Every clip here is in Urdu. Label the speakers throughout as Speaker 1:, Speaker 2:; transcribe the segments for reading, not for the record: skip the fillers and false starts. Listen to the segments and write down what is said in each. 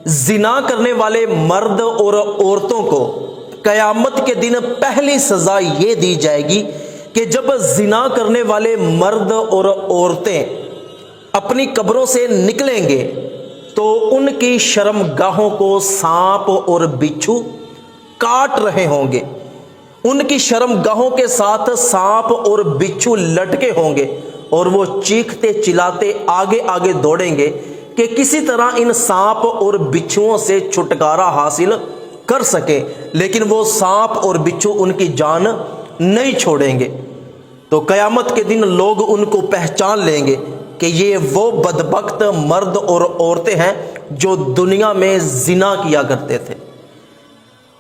Speaker 1: زنا کرنے والے مرد اور عورتوں کو قیامت کے دن پہلی سزا یہ دی جائے گی کہ جب زنا کرنے والے مرد اور عورتیں اپنی قبروں سے نکلیں گے تو ان کی شرم گاہوں کو سانپ اور بچھو کاٹ رہے ہوں گے، ان کی شرم گاہوں کے ساتھ سانپ اور بچھو لٹکے ہوں گے، اور وہ چیختے چلاتے آگے آگے دوڑیں گے کہ کسی طرح ان سانپ اور بچھوؤں سے چھٹکارا حاصل کر سکے، لیکن وہ سانپ اور بچھو ان کی جان نہیں چھوڑیں گے۔ تو قیامت کے دن لوگ ان کو پہچان لیں گے کہ یہ وہ بدبخت مرد اور عورتیں ہیں جو دنیا میں زنا کیا کرتے تھے۔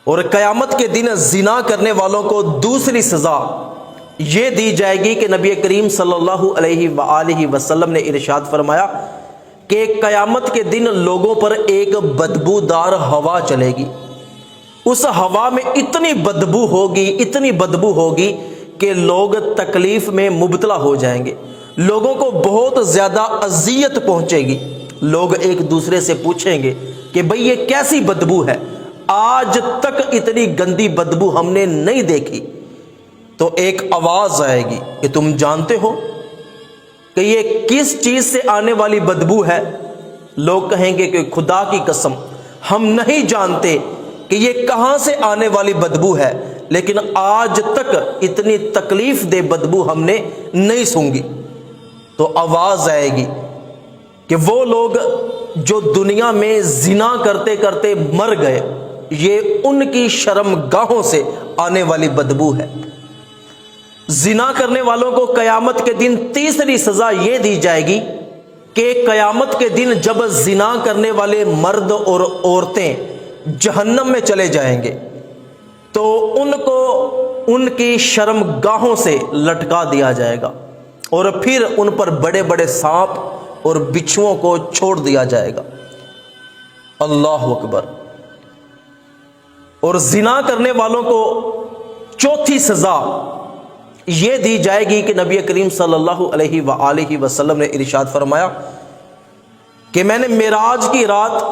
Speaker 1: اور قیامت کے دن زنا کرنے والوں کو دوسری سزا یہ دی جائے گی کہ نبی کریم صلی اللہ علیہ وآلہ وسلم نے ارشاد فرمایا کہ قیامت کے دن لوگوں پر ایک بدبودار ہوا چلے گی، اس ہوا میں اتنی بدبو ہوگی کہ لوگ تکلیف میں مبتلا ہو جائیں گے، لوگوں کو بہت زیادہ اذیت پہنچے گی۔ لوگ ایک دوسرے سے پوچھیں گے کہ بھئی یہ کیسی بدبو ہے، آج تک اتنی گندی بدبو ہم نے نہیں دیکھی۔ تو ایک آواز آئے گی کہ تم جانتے ہو کہ یہ کس چیز سے آنے والی بدبو ہے؟ لوگ کہیں گے کہ خدا کی قسم ہم نہیں جانتے کہ یہ کہاں سے آنے والی بدبو ہے، لیکن آج تک اتنی تکلیف دہ بدبو ہم نے نہیں سونگھی۔ تو آواز آئے گی کہ وہ لوگ جو دنیا میں زنا کرتے کرتے مر گئے، یہ ان کی شرم گاہوں سے آنے والی بدبو ہے۔ زنا کرنے والوں کو قیامت کے دن تیسری سزا یہ دی جائے گی کہ قیامت کے دن جب زنا کرنے والے مرد اور عورتیں جہنم میں چلے جائیں گے تو ان کو ان کی شرم گاہوں سے لٹکا دیا جائے گا، اور پھر ان پر بڑے بڑے سانپ اور بچھوؤں کو چھوڑ دیا جائے گا۔ اللہ اکبر۔ اور زنا کرنے والوں کو چوتھی سزا یہ دی جائے گی کہ نبی کریم صلی اللہ علیہ وآلہ وسلم نے ارشاد فرمایا کہ میں نے معراج کی رات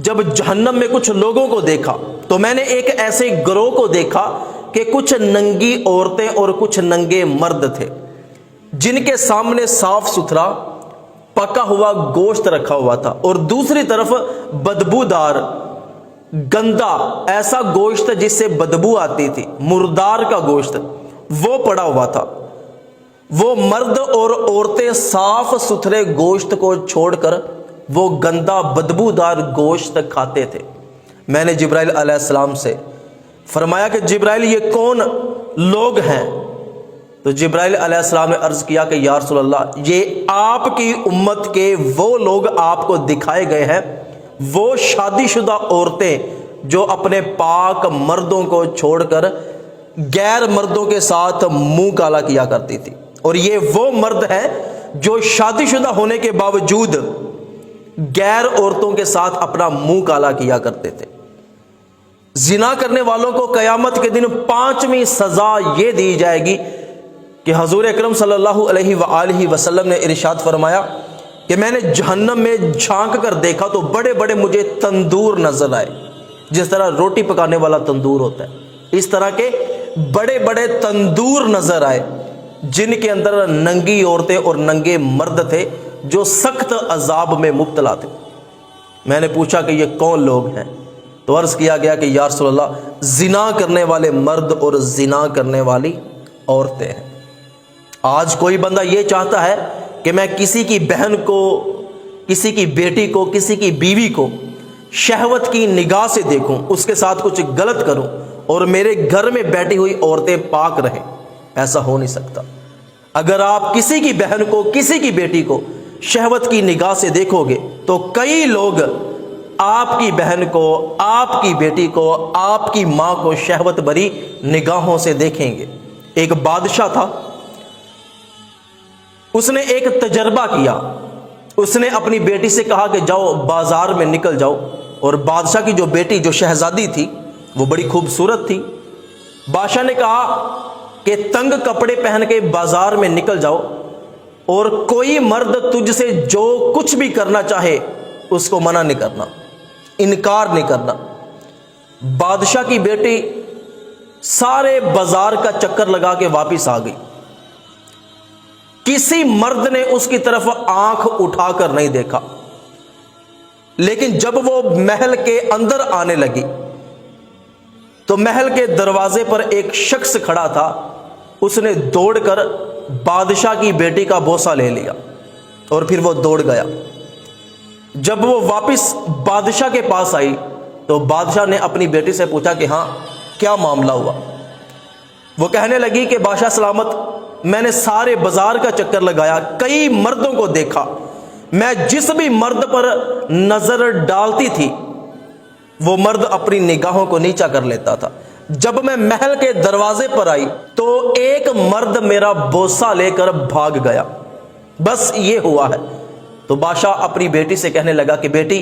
Speaker 1: جب جہنم میں کچھ لوگوں کو دیکھا تو میں نے ایک ایسے گروہ کو دیکھا کہ کچھ ننگی عورتیں اور کچھ ننگے مرد تھے، جن کے سامنے صاف ستھرا پکا ہوا گوشت رکھا ہوا تھا، اور دوسری طرف بدبودار گندا ایسا گوشت جس سے بدبو آتی تھی، مردار کا گوشت وہ پڑا ہوا تھا۔ وہ مرد اور عورتیں صاف ستھرے گوشت کو چھوڑ کر وہ گندا بدبودار گوشت کھاتے تھے۔ میں نے جبرائیل علیہ السلام سے فرمایا کہ جبرائیل یہ کون لوگ ہیں؟ تو جبرائیل علیہ السلام نے عرض کیا کہ یا رسول اللہ یہ آپ کی امت کے وہ لوگ آپ کو دکھائے گئے ہیں، وہ شادی شدہ عورتیں جو اپنے پاک مردوں کو چھوڑ کر غیر مردوں کے ساتھ منہ کالا کیا کرتی تھی، اور یہ وہ مرد ہیں جو شادی شدہ ہونے کے باوجود غیر عورتوں کے ساتھ اپنا منہ کالا کیا کرتے تھے۔ زنا کرنے والوں کو قیامت کے دن پانچویں سزا یہ دی جائے گی کہ حضور اکرم صلی اللہ علیہ وآلہ وسلم نے ارشاد فرمایا کہ میں نے جہنم میں جھانک کر دیکھا تو بڑے بڑے مجھے تندور نظر آئے، جس طرح روٹی پکانے والا تندور ہوتا ہے، اس طرح کے بڑے بڑے تندور نظر آئے جن کے اندر ننگی عورتیں اور ننگے مرد تھے جو سخت عذاب میں مبتلا تھے۔ میں نے پوچھا کہ یہ کون لوگ ہیں؟ تو عرض کیا گیا کہ یا رسول اللہ زنا کرنے والے مرد اور زنا کرنے والی عورتیں ہیں۔ آج کوئی بندہ یہ چاہتا ہے کہ میں کسی کی بہن کو، کسی کی بیٹی کو، کسی کی بیوی کو شہوت کی نگاہ سے دیکھوں، اس کے ساتھ کچھ غلط کروں اور میرے گھر میں بیٹھی ہوئی عورتیں پاک رہیں۔ ایسا ہو نہیں سکتا۔ اگر آپ کسی کی بہن کو، کسی کی بیٹی کو شہوت کی نگاہ سے دیکھو گے تو کئی لوگ آپ کی بہن کو، آپ کی بیٹی کو، آپ کی ماں کو شہوت بھری نگاہوں سے دیکھیں گے۔ ایک بادشاہ تھا، اس نے ایک تجربہ کیا۔ اس نے اپنی بیٹی سے کہا کہ جاؤ بازار میں نکل جاؤ، اور بادشاہ کی جو بیٹی جو شہزادی تھی وہ بڑی خوبصورت تھی۔ بادشاہ نے کہا کہ تنگ کپڑے پہن کے بازار میں نکل جاؤ، اور کوئی مرد تجھ سے جو کچھ بھی کرنا چاہے اس کو منع نہیں کرنا، انکار نہیں کرنا۔ بادشاہ کی بیٹی سارے بازار کا چکر لگا کے واپس آ گئی، کسی مرد نے اس کی طرف آنکھ اٹھا کر نہیں دیکھا، لیکن جب وہ محل کے اندر آنے لگی تو محل کے دروازے پر ایک شخص کھڑا تھا، اس نے دوڑ کر بادشاہ کی بیٹی کا بوسہ لے لیا اور پھر وہ دوڑ گیا۔ جب وہ واپس بادشاہ کے پاس آئی تو بادشاہ نے اپنی بیٹی سے پوچھا کہ ہاں کیا معاملہ ہوا؟ وہ کہنے لگی کہ بادشاہ سلامت، میں نے سارے بازار کا چکر لگایا، کئی مردوں کو دیکھا، میں جس بھی مرد پر نظر ڈالتی تھی وہ مرد اپنی نگاہوں کو نیچا کر لیتا تھا۔ جب میں محل کے دروازے پر آئی تو ایک مرد میرا بوسہ لے کر بھاگ گیا، بس یہ ہوا ہے۔ تو بادشاہ اپنی بیٹی سے کہنے لگا کہ بیٹی،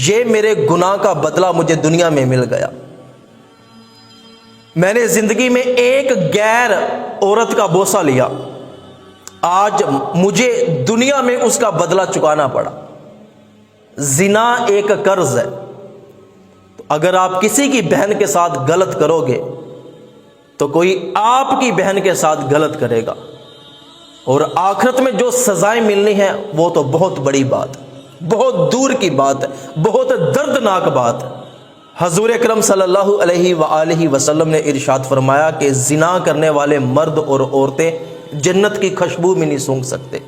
Speaker 1: یہ میرے گناہ کا بدلہ مجھے دنیا میں مل گیا، میں نے زندگی میں ایک غیر عورت کا بوسہ لیا، آج مجھے دنیا میں اس کا بدلہ چکانا پڑا۔ زنا ایک قرض ہے، تو اگر آپ کسی کی بہن کے ساتھ غلط کرو گے تو کوئی آپ کی بہن کے ساتھ غلط کرے گا، اور آخرت میں جو سزائیں ملنی ہیں وہ تو بہت بڑی بات، بہت دور کی بات ہے، بہت دردناک بات ہے۔ حضور اکرم صلی اللہ علیہ وآلہ وسلم نے ارشاد فرمایا کہ زنا کرنے والے مرد اور عورتیں جنت کی خوشبو میں نہیں سونگھ سکتے،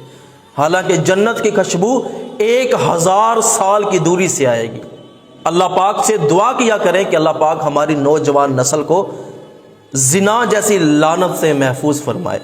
Speaker 1: حالانکہ جنت کی خوشبو 1000 سال کی دوری سے آئے گی۔ اللہ پاک سے دعا کیا کریں کہ اللہ پاک ہماری نوجوان نسل کو زنا جیسی لعنت سے محفوظ فرمائے۔